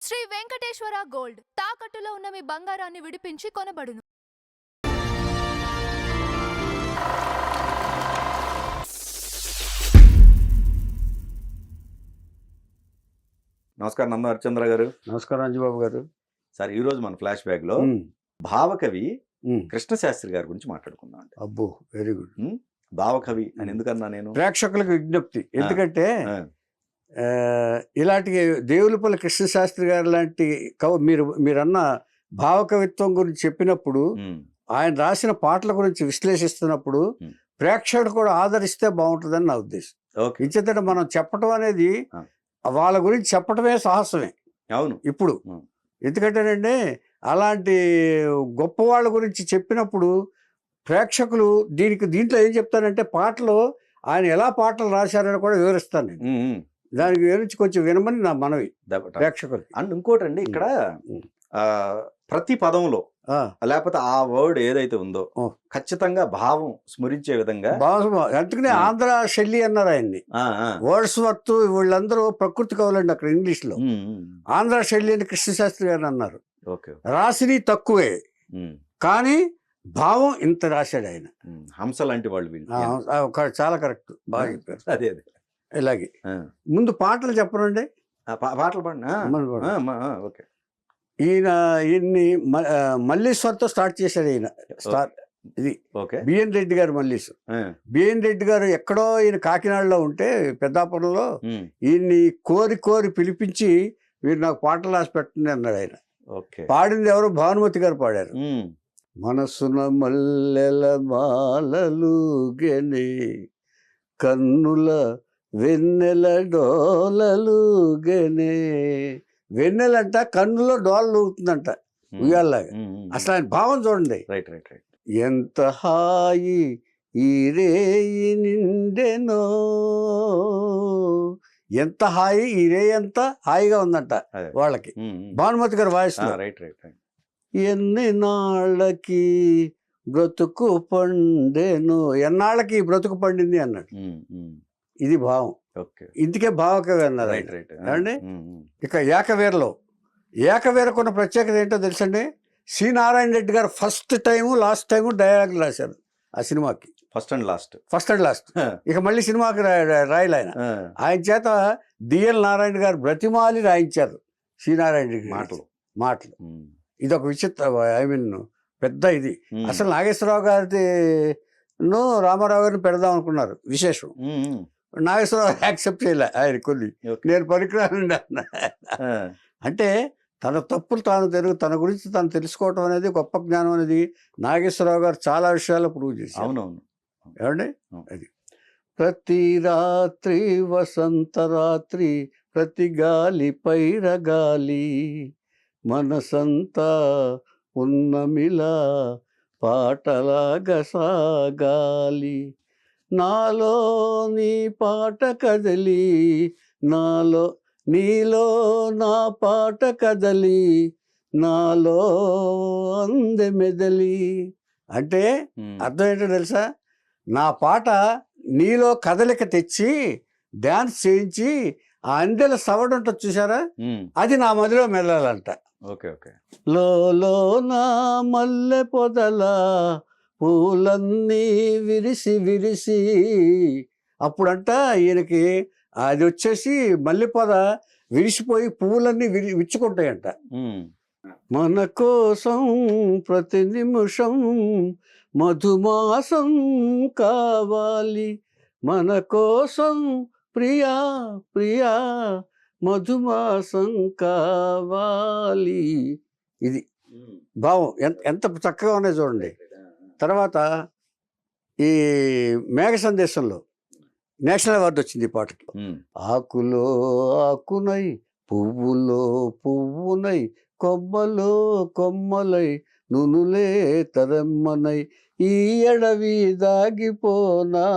Shri Venkateswara gold తాకట్టులో ఉన్న మీ బంగారాన్ని విడిపించి కొనబడును. నమస్కారం నంద హరిచంద్ర గారు. నమస్కారం అంజబాబు గారు. సార్ ఈ రోజు మన ఫ్లాష్ బ్యాక్ లో భావకవి కృష్ణశాస్త్రి గారి గురించి మాట్లాడుకుందాం. అబ్బో, వెరీ గుడ్. భావకవి అని ఎందుకన్నా నేను ప్రేక్షకులకు విజ్ఞప్తి, ఎందుకంటే ఇలాంటి దేవులపల్లి కృష్ణశాస్త్రి గారు లాంటి మీరన్న భావకవిత్వం గురించి చెప్పినప్పుడు, ఆయన రాసిన పాటల గురించి విశ్లేషిస్తున్నప్పుడు ప్రేక్షకుడు కూడా ఆదరిస్తే బాగుంటుందని నా ఉద్దేశం. ఇంచేతంటే మనం చెప్పటం అనేది వాళ్ళ గురించి చెప్పటమే సాహసమే. అవును. ఇప్పుడు ఎందుకంటేనండి, అలాంటి గొప్ప వాళ్ళ గురించి చెప్పినప్పుడు ప్రేక్షకులు దీంట్లో ఏం చెప్తానంటే, పాటలు ఆయన ఎలా పాటలు రాశారని కూడా వివరిస్తాను నేను. దానికి వివరించి కొంచెం వినమని నా మనవి ప్రేక్షకులు. అండ్ ఇంకోటండి, ఇక్కడ ప్రతి పదంలో లేకపోతే ఆ వర్డ్ ఏదైతే ఉందో ఖచ్చితంగా భావం స్మరించే విధంగా, అందుకనే ఆంధ్ర శైలి అన్నారు ఆయన్ని. వర్డ్స్ వర్త్ వీళ్ళందరూ ప్రకృతి కవులండి అక్కడ ఇంగ్లీష్ లో. ఆంధ్ర శైలి అని కృష్ణశాస్త్రి గారు అన్నారు. రాసిని తక్కువే కానీ భావం ఇంత రాశాడు ఆయన. హంస లాంటి వాళ్ళు వీళ్ళు. చాలా కరెక్ట్, బాగా చెప్పారు. అదే అదే. ఇలాగే ముందు పాటలు చెప్పరండి, పాటలు పాడినా. ఓకే. ఈయన్ని మల్లీశ్వర్తో స్టార్ట్ చేశాడు ఈయన. ఇది బిఎన్ రెడ్డి గారు మల్లీశ్వర్. బిఎన్ రెడ్డి గారు ఎక్కడో ఈయన కాకినాడలో ఉంటే పెద్దాపురంలో ఈయన్ని కోరి పిలిపించి మీరు నాకు పాటలు రాసి పెట్టండి అన్నాడు ఆయన. పాడింది ఎవరు? భానుమతి గారు పాడారు. మనసున మల్లెల మాలలు గెనే కన్నుల వెన్నెల డోలలు గెనే. వెన్నెలంట కన్నులో డోలలు ఊగుతుందంట ఉయ్యాల్లాగా. అసలు ఆయన భావం చూడండి. ఎంత హాయి ఈ రేయి నిండెనో, ఎంత హాయి ఈ రేయి, ఎంత హాయిగా ఉందంట వాళ్ళకి భానుమతి గారి వాయిస్. ఎన్ని నాళ్ళకి బ్రతుకు పండెను, ఎన్నాళ్ళకి బ్రతుకు పండింది అన్నాడు. ఇది భావం. ఇందుకే భావకవి అన్నారు అండి. ఇక ఏకవీరకున్న ప్రత్యేకత ఏంటో తెలుసండి. సి నారాయణ రెడ్డి గారు ఫస్ట్ టైము లాస్ట్ టైము డైలాగులు రాశారు ఆ సినిమాకి. First and last. ఇక మళ్ళీ సినిమాకి రాయలు ఆయన చేత డిఎల్ నారాయణ గారు బ్రతిమాలి రాయించారు సి నారాయణ రెడ్డి మాటలు. ఇది ఒక విచిత్ర, ఐ మీన్ పెద్ద ఇది. అసలు నాగేశ్వరరావు గారి రామారావు గారిని పెడదాం అనుకున్నారు. విశేషం, నాగేశ్వరరావు యాక్సెప్ట్ చేయలే. ఆయన కొన్ని నేను పనికిరానండి అన్న. అంటే తన తప్పులు తన గురించి తను తెలుసుకోవటం అనేది గొప్ప జ్ఞానం అనేది నాగేశ్వరరావు గారు చాలా విషయాల్లో ప్రూవ్ చేశారు. అవునవును. ఏమండి, అది ప్రతి రాత్రి వసంత రాత్రి, ప్రతి గాలి పైరగాలి, మనసంతా ఉన్నమిలా పాటలాగా సాగాలి, నాలో నీ పాట కదలి, నాలో నీలో నా పాట కదలి, నాలో అందె మెదలి. అంటే అర్థం ఏంటో తెలుసా? నా పాట నీలో కదలిక తెచ్చి డాన్స్ చేయించి ఆ అందెల సవడ్ ఉంటుంది చూసారా, అది నా మదిలో మెదలాలంట. లో నా మల్లె పొదల పూలన్నీ విరిసి అప్పుడంట ఈయనకి అది వచ్చేసి మల్లెపొద విరిసిపోయి పువ్వులన్నీ విచ్చుకుంటాయంట. మన కోసం ప్రతి నిమిషం మధుమాసం కావాలి, మన కోసం ప్రియా ప్రియా మధుమాసం కావాలి. ఇది భావం ఎంత చక్కగా ఉన్నాయి చూడండి. తర్వాత ఈ మేఘ సందేశంలో నేషనల్ అవార్డు వచ్చింది ఈ పాటకి. ఆకులో ఆకునై, పువ్వులో పువ్వునై, కొమ్మలో కొమ్మలై, నునులే తరమ్మనై, ఈ అడవి దాగిపోనా,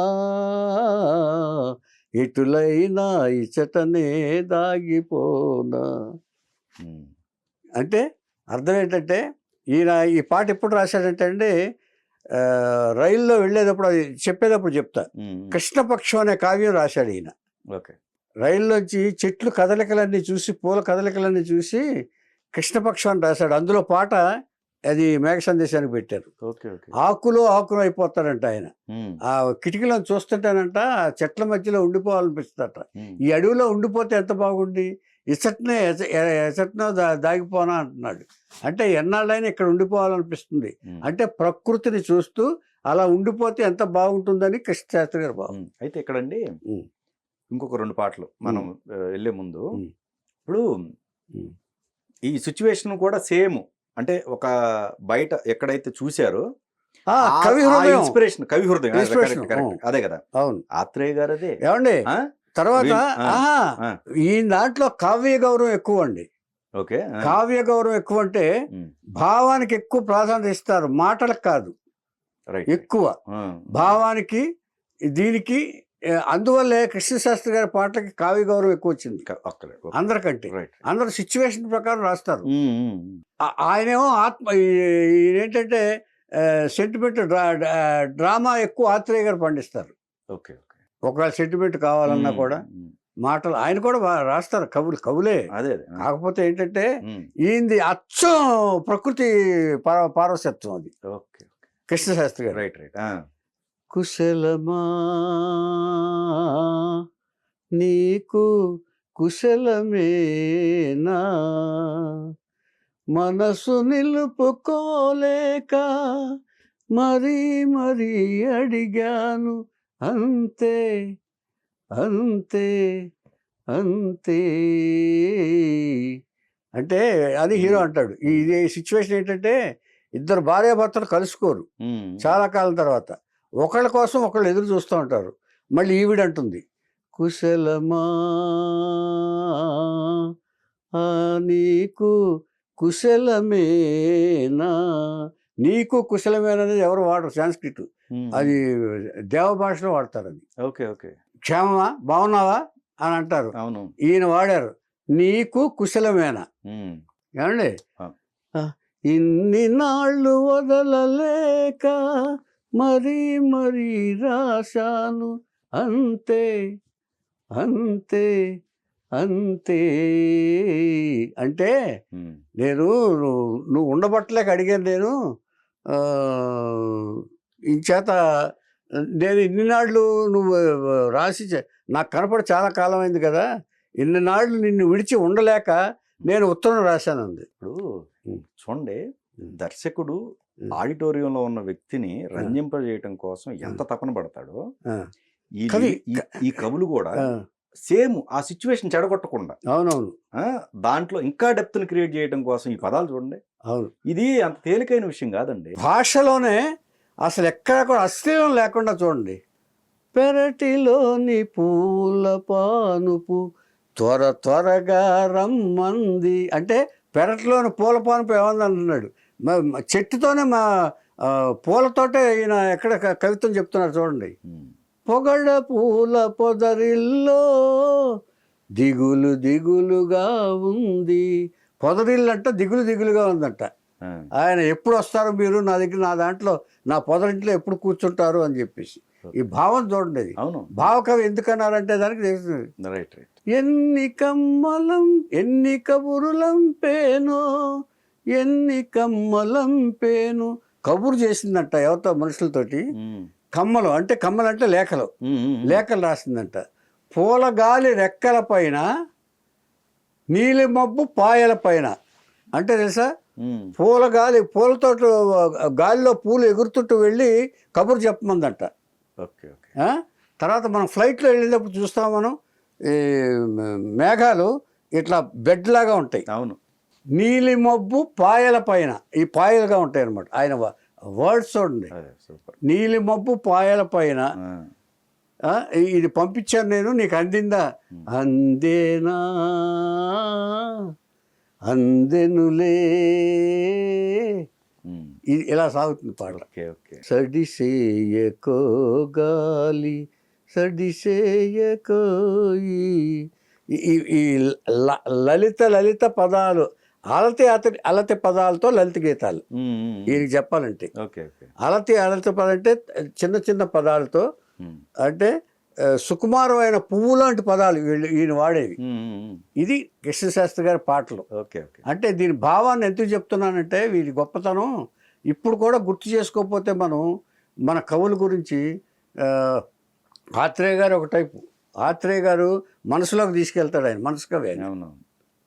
ఎటులైనా ఇచటనే దాగిపోనా. అంటే అర్థం ఏంటంటే, ఈయన ఈ పాట ఎప్పుడు రాశాడంటే అండి, రైల్లో వెళ్ళేటప్పుడు అది చెప్పేటప్పుడు చెప్తా, కృష్ణపక్షం అనే కావ్యం రాశాడు ఈయన. రైల్లోంచి చెట్లు కదలికలన్నీ చూసి పూల కదలికలన్నీ చూసి కృష్ణపక్షం అని రాశాడు. అందులో పాట అది మేఘ సందేశానికి పెట్టారు. Okay okay. ఆకులో అయిపోతాడంట ఆయన. ఆ కిటికీలో చూస్తుంటానంట చెట్ల మధ్యలో ఉండిపోవాలనిపిస్తుందట. ఈ అడవిలో ఉండిపోతే ఎంత బాగుండి ఎసట్నో దాగిపోనా అంటున్నాడు. అంటే ఎన్నాళ్ళైనా ఇక్కడ ఉండిపోవాలనిపిస్తుంది. అంటే ప్రకృతిని చూస్తూ అలా ఉండిపోతే ఎంత బాగుంటుందని కృష్ణశాస్త్రి గారు బాబు. అయితే ఇక్కడండి ఇంకొక 2 పాటలు మనం వెళ్ళే ముందు, ఇప్పుడు ఈ సిచ్యువేషన్ కూడా సేమ్, అంటే ఒక బయట ఎక్కడైతే చూశారో కవి ఇన్స్పిరేషన్, కవి హృదయం, అదే కదా. అవును, ఆత్రేయ గారు అదే. ఏమండి తర్వాత ఈ దాంట్లో కావ్య గౌరవం ఎక్కువ అండి. ఓకే, కావ్య గౌరవం ఎక్కువ అంటే భావానికి ఎక్కువ ప్రాధాన్యత ఇస్తారు, మాటలకు కాదు. ఎక్కువ భావానికి దీనికి. అందువల్లే కృష్ణశాస్త్రి గారి పాటలకి కావ్య గౌరవం ఎక్కువ వచ్చింది అందరికంటే. అందరు సిచ్యువేషన్ ప్రకారం రాస్తారు. ఆయనేమో ఏంటంటే సెంటిమెంట్ డ్రామా ఎక్కువ ఆత్రేయ గారు పండిస్తారు. ఒకవేళ సెంటిమెంట్ కావాలన్నా కూడా మాటలు ఆయన కూడా రాస్తారు, కవులే. అదే కాకపోతే ఏంటంటే ఈయనది అచ్చం ప్రకృతి పారవశత్వం అది కృష్ణశాస్త్రి గారు. Right right. కుశలమా నీకు కుశలమేనా, మనసు నిలుపుకోలేక మరీ మరీ అడిగాను, అంతే అంతే అంతే. అంటే అది హీరో అంటాడు. ఇది సిచ్యువేషన్ ఏంటంటే ఇద్దరు భార్యాభర్తలు కలుసుకోరు చాలా కాలం తర్వాత, ఒకళ్ళ కోసం ఒకళ్ళు ఎదురు చూస్తూ ఉంటారు. మళ్ళీ ఈవిడంటుంది కుశలమా నీకు కుశలమేనా. నీకు కుశలమేనది ఎవరు వాడరు, సాంస్క్రిట్, అది దేవ భాషలో వాడతారు. అది ఓకే ఓకే. క్షేమమా, బాగున్నావా అని అంటారు. అవును, ఈయన వాడారు నీకు కుశలమేనా. ఏమండి, ఇన్ని నాళ్ళు వదలలేక మరీ మరీ రాశాను, అంతే అంతే అంతే. అంటే నేను నువ్వు ఉండబట్టలేక అడిగాను, నేను ఇంచేత నేను ఇన్ని నాళ్ళు నువ్వు రాసి నాకు కనపడి చాలా కాలం అయింది కదా, ఇన్ని నాళ్ళు నిన్ను విడిచి ఉండలేక నేను ఉత్తరం రాశాను అంది. ఇప్పుడు చూడండి, దర్శకుడు ఆడిటోరియంలో ఉన్న వ్యక్తిని రంజింపజేయటం కోసం ఎంత తపన పడతాడో, ఈ కవులు కూడా సేమ్ ఆ సిచ్యువేషన్ చెడగొట్టకుండా. అవునవును, దాంట్లో ఇంకా డెప్త్ ని క్రియేట్ చేయడం కోసం ఈ పదాలు చూడండి. అవును, ఇది అంత తేలికైన విషయం కాదండి. భాషలోనే అసలు ఎక్కడ కూడా అశ్లీలం లేకుండా చూడండి. పెరటిలోని పూల పానుపు త్వరగా రమ్మంది అంటే పెరటిలోని పూల పానుపు ఏమంది అంటున్నాడు. చెట్టుతోనే మా పూలతోటే ఈయన ఎక్కడ కవిత్వం చెప్తున్నారు చూడండి. పొగడ పూల పొదరిల్లో దిగులు దిగులుగా ఉంది. పొదరిల్లు అంటే దిగులుగా ఉందంట. ఆయన ఎప్పుడు వస్తారు మీరు నా దగ్గర, నా దాంట్లో నా పొదరింట్లో ఎప్పుడు కూర్చుంటారు అని చెప్పేసి ఈ భావం చూడండి. అది భావకవి ఎందుకన్నారంటే దానికి తెలుస్తుంది. ఎన్ని కమ్మలం ఎన్ని కబురులం పేను, ఎన్ని కమ్మలం పేను. కబురు చేసిందంట ఎవరితో, మనుషులతోటి. కమ్మలు అంటే లేఖలు రాసిందంట. పూలగాలి రెక్కల పైన నీలి మబ్బు పాయల పైన. అంటే తెలుసా, పూలతో గాలిలో పూలు ఎగురుతుంటూ వెళ్ళి కబురు చెప్పమందంట. తర్వాత మనం ఫ్లైట్లో వెళ్ళేటప్పుడు చూస్తాం, మనం ఈ మేఘాలు ఇట్లా బెడ్ లాగా ఉంటాయి. అవును, నీలి మబ్బు పాయల పైన, ఈ పాయలుగా ఉంటాయి అన్నమాట. ఆయన వర్డ్స్ చూడండి, నీలి మబ్బు పాయల పైన. ఇది పంపించాను నేను, నీకు అందిందా? అందేనా అందెనులే. ఇది ఇలా సాగుతుంది పాట. సడిసేయకో గాలి సడిసేయకోయి. ఈ లలిత పదాలు, అలతి పదాలతో లలిత గీతాలు ఈయనకి చెప్పాలంటే. అలతి పదాలు అంటే చిన్న చిన్న పదాలతో, అంటే సుకుమారమైన పువ్వు లాంటి పదాలు ఈయన వాడేవి. ఇది కృష్ణశాస్త్రి గారి పాటలు. Okay okay. అంటే దీని భావాన్ని ఎందుకు చెప్తున్నానంటే వీరి గొప్పతనం ఇప్పుడు కూడా గుర్తు చేసుకోకపోతే మనం మన కవుల గురించి ఆత్రేయ గారు ఒక టైపు. ఆత్రేయ గారు మనసులోకి తీసుకెళ్తాడు, ఆయన మనసు కవి ఆయన.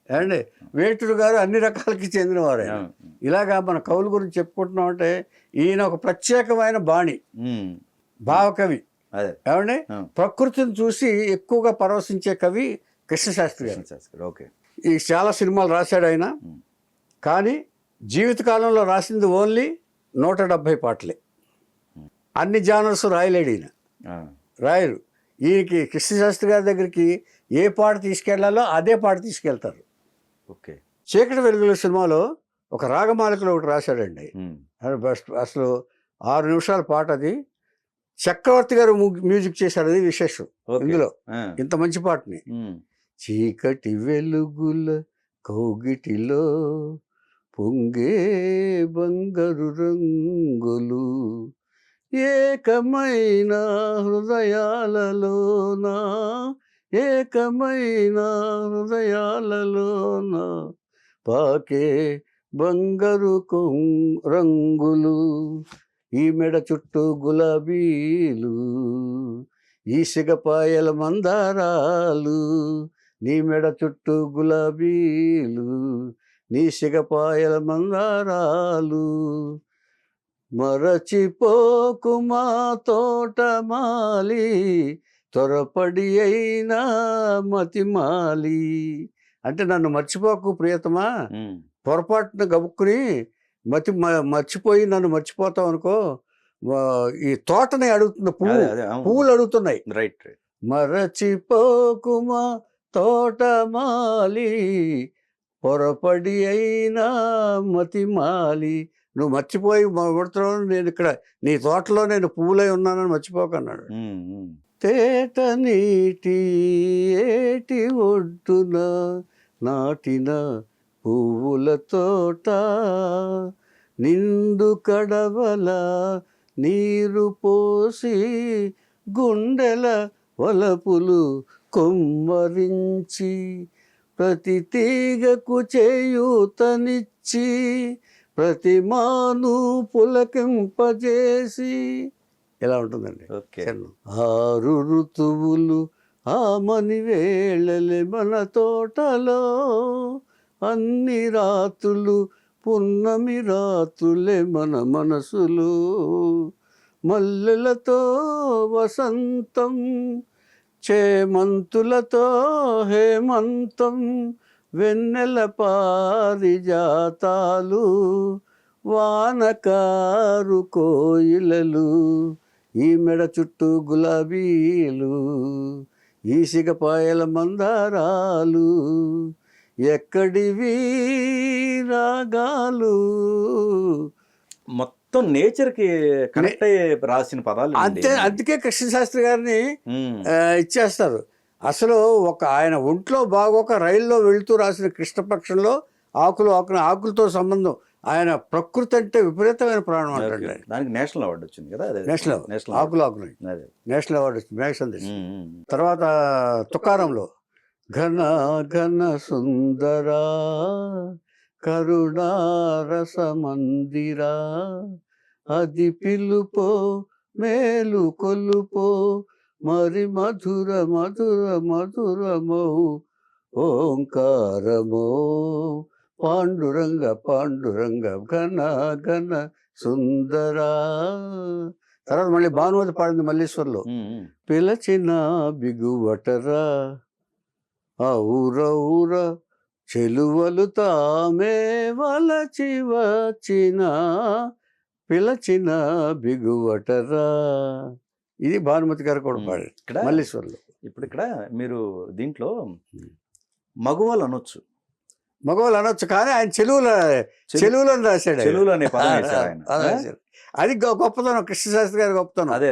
అండి వేటూరు గారు అన్ని రకాలకి చెందినవారు ఆయన. ఇలాగా మన కవుల గురించి చెప్పుకుంటున్నాం అంటే ఈయన ఒక ప్రత్యేకమైన బాణి, భావకవి. ఏమండి ప్రకృతిని చూసి ఎక్కువగా పరవశించే కవి కృష్ణశాస్త్రి గారు. ఓకే. ఈ చాలా సినిమాలు రాశాడు ఆయన, కానీ జీవితకాలంలో రాసింది ఓన్లీ 170 పాటలే. అన్ని జానర్స్ రాయలేడు ఈయన, రాయరు. ఈయనకి కృష్ణశాస్త్రి గారి దగ్గరికి ఏ పాట తీసుకెళ్లాలో అదే పాట తీసుకెళ్తారు. ఓకే. చీకటి వెలుగుల సినిమాలో ఒక రాగమాలికలో ఒకటి రాశాడండి. అసలు 6 నిమిషాల పాట అది. చక్రవర్తి గారు మ్యూజిక్ చేశారు, అది విశేషం ఇందులో. ఇంత మంచి పాటని చీకటి వెలుగుల కౌగిటిలో పొంగే బంగారు రంగులు ఏకమైన హృదయాలలోన ఏకమైన హృదయాలలోన పాకే బంగారు రంగులు ఈ మెడ చుట్టూ గులాబీలు ఈ సిగపాయల మందారాలు నీ మెడ చుట్టూ గులాబీలు నీ సిగపాయల మందారాలు మరచిపోకుమా తోటమాలి త్వరపడి అయినా మతిమాలి. అంటే నన్ను మర్చిపోకు ప్రియతమా, పొరపాటున గబుక్కుని మర్చిపోయి నన్ను మర్చిపోతావు అనుకో. ఈ తోటని అడుగుతున్న పువ్వులు అడుగుతున్నాయి. రైట్. మరచిపోకుమా తోటమాలి పొరపడి అయినా మతిమాలి. నువ్వు మర్చిపోయి కొడుతున్నావు, నేను ఇక్కడ నీ తోటలో నేను పువ్వులై ఉన్నానని మర్చిపోకన్నాడు. తేట నీటి ఏటి ఒడ్డున నాటిన పువ్వుల తోట నిండు కడవల నీరు పోసి గుండెల వలపులు కొమ్మరించి ప్రతి తీగకు చేయూతనిచ్చి ప్రతి మాను పులకింపజేసి. ఎలా ఉంటుందండి. 6 ఋతువులు ఆమని వేళలే మన తోటలో అన్ని రాత్రులు పున్నమి రాత్రులే మన మనసులు మల్లెలతో వసంతం చేమంతులతో హేమంతం వెన్నెల పారిజాతాలు వానకారు కోయిలలు ఈ మెడ చుట్టూ గులాబీలు ఈ సిగపాయల మందారాలు ఎక్కడివి రాగాలు. మొత్తం నేచర్ కి కనెక్ట్ అయ్యే రాసిన పదాలు అంతే. అందుకే కృష్ణశాస్త్రి గారిని ఇచ్చేస్తారు. అసలు ఆయన ఒంట్లో బాగోక రైల్లో వెళుతూ రాసిన కృష్ణపక్షంలో ఆకులతో సంబంధం. ఆయన ప్రకృతి అంటే విపరీతమైన ప్రాణం అంటే. దానికి నేషనల్ అవార్డు వచ్చింది కదా. నేషనల్ ఆకులు నేషనల్ అవార్డు వచ్చింది మేఘ సందేశ్. తర్వాత తుకారంలో ఘన ఘన సుందరా కరుణారస మందిరా అది పిలుపో మేలు కొలుపో మరి మధుర మధుర మధురమో ఓంకారమో పాండురంగ పాండురంగ ఘన ఘన సుందరా. తర్వాత మళ్ళీ భానుమతి పాడింది మల్లీశ్వర్లో పిలచిన బిగువటరా ఔరౌర చెలువలు తామే వలచి వచ్చిన పిలచిన బిగువటరా. ఇది భానుమతి గారు కూడా పాడారు ఇక్కడ మల్లీశ్వర్లో. ఇప్పుడు ఇక్కడ మీరు దీంట్లో మగవాళ్ళు అనొచ్చు కానీ ఆయన చెలువులను రాశాడు. చెలువులు అనే పదం అది గొప్పతనం, కృష్ణశాస్త్రి గారి గొప్పతనం. అదే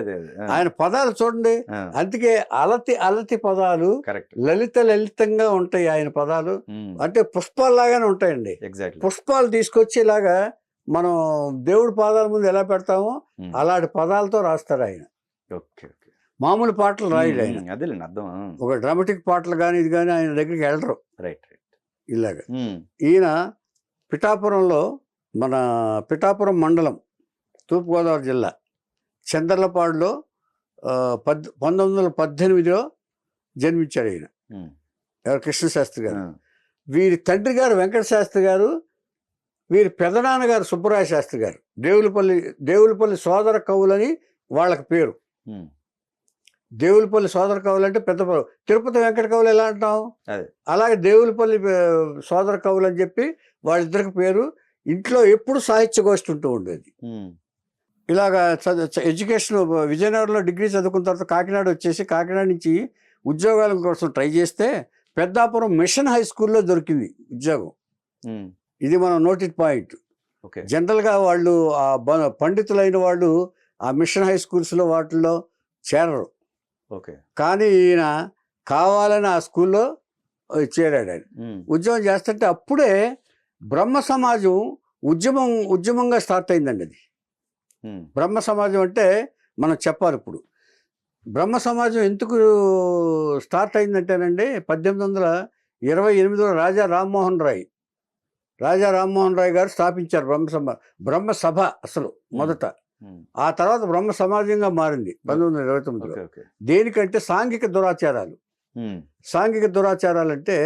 ఆయన పదాలు చూడండి. అందుకే అలతి పదాలు లలితంగా ఉంటాయి ఆయన పదాలు. అంటే పుష్పాల్లాగానే ఉంటాయండి. పుష్పాలు తీసుకొచ్చి ఇలాగా మనం దేవుడి పాదాల ముందు ఎలా పెడతామో అలాంటి పదాలతో రాస్తాడు ఆయన. మామూలు పాటలు రాయడు ఆయన. అదేలేండి అర్థం. ఒక డ్రామాటిక్ పాటలు కానీ ఇది కానీ ఆయన దగ్గరికి వెళ్ళరు. Right right. ఇలాగ ఈయన పిఠాపురంలో, మన పిఠాపురం మండలం, తూర్పుగోదావరి జిల్లా, చంద్రలపాడులో 1918లో జన్మించాడు ఈయన. ఎవరు? కృష్ణశాస్త్రి గారు. వీరి తండ్రి గారు వెంకట శాస్త్రి గారు, వీరి పెదనాన్నగారు సుబ్బరాయ శాస్త్రి గారు. దేవులపల్లి సోదర కవులని వాళ్ళకి పేరు. దేవులపల్లి సోదర కవులు అంటే పెద్ద తిరుపతి వెంకట కవులు ఎలా అంటాం, అలాగే దేవులపల్లి సోదర కవులు అని చెప్పి వాళ్ళిద్దరికి పేరు. ఇంట్లో ఎప్పుడు సాహిత్య గోష్ఠి ఉంటూ ఉండేది. ఇలాగా ఎడ్యుకేషన్ విజయనగరంలో డిగ్రీ చదువుకున్న తర్వాత కాకినాడ వచ్చేసి, కాకినాడ నుంచి ఉద్యోగాల కోసం ట్రై చేస్తే పెద్దాపురం మిషన్ హై స్కూల్లో దొరికింది ఉద్యోగం. ఇది మనం నోటెడ్ పాయింట్. జనరల్గా వాళ్ళు ఆ పండితులైన వాళ్ళు ఆ మిషన్ హై స్కూల్స్లో వాటిల్లో చేరరు. కానీ ఈయన కావాలని ఆ స్కూల్లో చేరాడు. ఆయన ఉద్యోగం చేస్తుంటే అప్పుడే బ్రహ్మ సమాజం ఉద్యమంగా స్టార్ట్ అయిందండి. అది బ్రహ్మ సమాజం అంటే మనం చెప్పాలి. ఇప్పుడు బ్రహ్మ సమాజం ఎందుకు స్టార్ట్ అయిందంటేనండి, 1828లో రాజా రామ్మోహన్ రాయ్ గారు స్థాపించారు బ్రహ్మ సభ అసలు మొదట. ఆ తర్వాత బ్రహ్మ సమాజంగా మారింది 1929లో. దేనికంటే సాంఘిక దురాచారాలు. సాంఘిక దురాచారాలు అంటే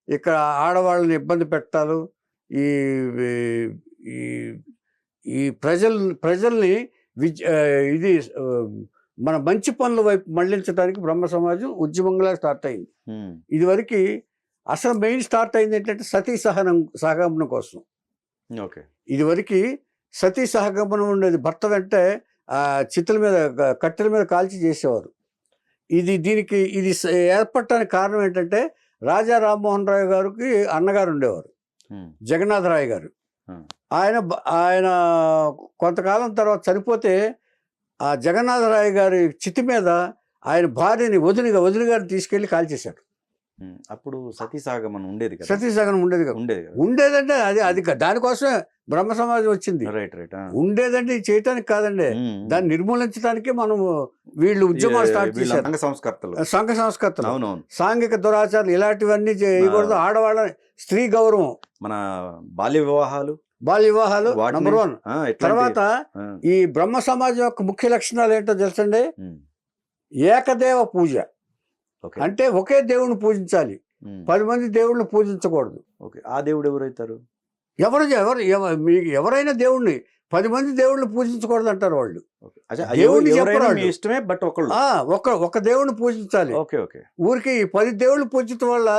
ఇక్కడ ఆడవాళ్ళని ఇబ్బంది పెట్టాలి, ఈ ప్రజల్ని ఇది మన మంచి పనుల వైపు మళ్లించడానికి బ్రహ్మ సమాజం ఉద్యమంగా స్టార్ట్ అయింది. ఇదివరకు అసలు మెయిన్ స్టార్ట్ అయింది ఏంటంటే సతీ సహగమనం కోసం. ఇదివరకు సతీ సహగమనం ఉండేది. భర్త వెంటే చిత్తుల మీద, కట్టెల మీద కాల్చి చేసేవారు. దీనికి ఏర్పడటానికి కారణం ఏంటంటే రాజా రామ్మోహన్ రాయ్ గారికి అన్నగారు ఉండేవారు, జగన్నాథరాయ్ గారు. ఆయన కొంతకాలం తర్వాత చనిపోతే ఆ జగన్నాథరాయ్ గారి చితి మీద ఆయన భార్యని వదిన గారిని తీసుకెళ్లి కాల్చేశాడు. అప్పుడు సతీసాగమనం ఉండేది కదా. సతీసాగమనం ఉండేదంటే అది దానికోసమే బ్రహ్మ సమాజం వచ్చింది. ఉండేదంటే చేయటానికి కాదండి, దాన్ని నిర్మూలించడానికే మనం వీళ్ళు ఉద్యమాలు స్టార్ట్ చేశారు. సంఘ సంస్కర్తలు, సాంఘిక దురాచారాలు ఇలాంటివన్నీ చేయకూడదు. ఆడవాళ్ళ స్త్రీ గౌరవం, మన బాల్య వివాహాలు నంబర్ 1. తర్వాత ఈ బ్రహ్మ సమాజం యొక్క ముఖ్య లక్షణాలు ఏంటో తెలుసండి. ఏకదేవ పూజ అంటే ఒకే దేవుడిని పూజించాలి, 10 మంది దేవుళ్ళని పూజించకూడదు. ఆ దేవుడు ఎవరైతారు? ఎవరైనా దేవుణ్ణి 10 మంది దేవుళ్ళని పూజించకూడదు అంటారు వాళ్ళు. దేవుడిని ఇష్టమే, బట్ ఒక దేవుడిని పూజించాలి. ఊరికి 10 దేవుళ్ళు పూజించడం వల్ల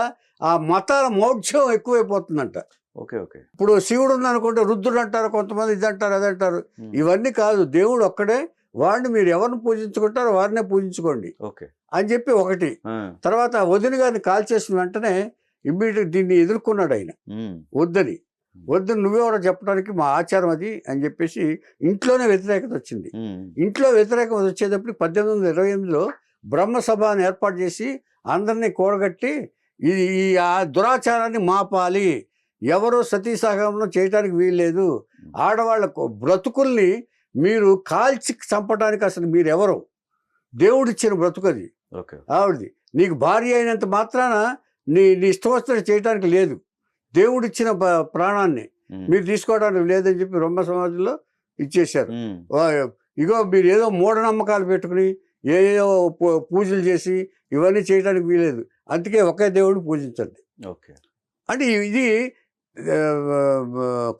ఆ మతాల మౌఢ్యం ఎక్కువైపోతుందంట. ఇప్పుడు శివుడు ఉందనుకుంటే రుద్రుడు అంటారు, కొంతమంది ఇదంటారు అదంటారు. ఇవన్నీ కాదు, దేవుడు ఒక్కడే, వాడిని మీరు ఎవరిని పూజించుకుంటారో వారినే పూజించుకోండి అని చెప్పి ఒకటి. తర్వాత వదిన గారిని కాల్ చేసిన వెంటనే ఇమ్మీడియట్ దీన్ని ఎదుర్కొన్నాడు ఆయన. వద్దని నువ్వెవరో చెప్పడానికి మా ఆచారం అది అని చెప్పేసి ఇంట్లోనే వ్యతిరేకత వచ్చింది. ఇంట్లో వ్యతిరేకత వచ్చేటప్పుడు 1828లో బ్రహ్మసభ అని ఏర్పాటు చేసి అందరినీ కూడగట్టి ఆ దురాచారాన్ని మాపాలి, ఎవరో సతీ సహగమనం చేయడానికి వీల్లేదు, ఆడవాళ్ళ బ్రతుకుల్ని మీరు కాల్చి చంపడానికి అసలు మీరెవరు, దేవుడిచ్చిన బ్రతుకది, ఆవిడది. నీకు భార్య అయినంత మాత్రాన నీ ఇష్టం వచ్చినట్టు చేయడానికి లేదు, దేవుడిచ్చిన ప్రాణాన్ని మీరు తీసుకోవడానికి లేదని చెప్పి బ్రహ్మ సమాజంలో ఇచ్చేశారు. ఇగో మీరు ఏదో మూఢనమ్మకాలు పెట్టుకుని ఏదో పూజలు చేసి ఇవన్నీ చేయడానికి వీలేదు, అందుకే ఒకే దేవుడిని పూజించండి. అంటే ఇది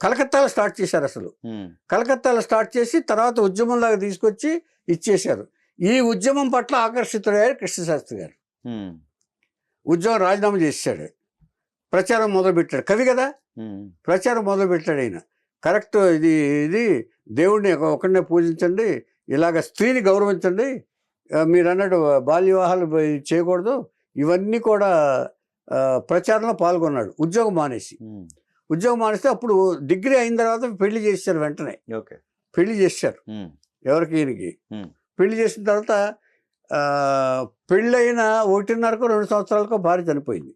కలకత్తాలో స్టార్ట్ చేశారు. అసలు కలకత్తాలో స్టార్ట్ చేసి తర్వాత ఉద్యమంలాగా తీసుకొచ్చి ఇచ్చేశారు. ఈ ఉద్యమం పట్ల ఆకర్షితుడయ్యారు కృష్ణశాస్త్రి గారు. ఉద్యమం రాజీనామా చేశాడు, ప్రచారం మొదలుపెట్టాడు. కవి కదా, ప్రచారం మొదలుపెట్టాడు ఆయన. కరెక్ట్, ఇది దేవుడిని ఒకరినే పూజించండి, ఇలాగ స్త్రీని గౌరవించండి, మీరు అన్నట్టు బాల్య వివాహాలు చేయకూడదు, ఇవన్నీ కూడా ప్రచారంలో పాల్గొన్నాడు. ఉద్యోగం మానేస్తే అప్పుడు డిగ్రీ అయిన తర్వాత పెళ్లి చేశారు. వెంటనే పెళ్లి చేశారు. ఎవరికి? ఈయనకి. పెళ్లి చేసిన తర్వాత పెళ్ళైన 1.5-2 సంవత్సరాలకో భార్య చనిపోయింది.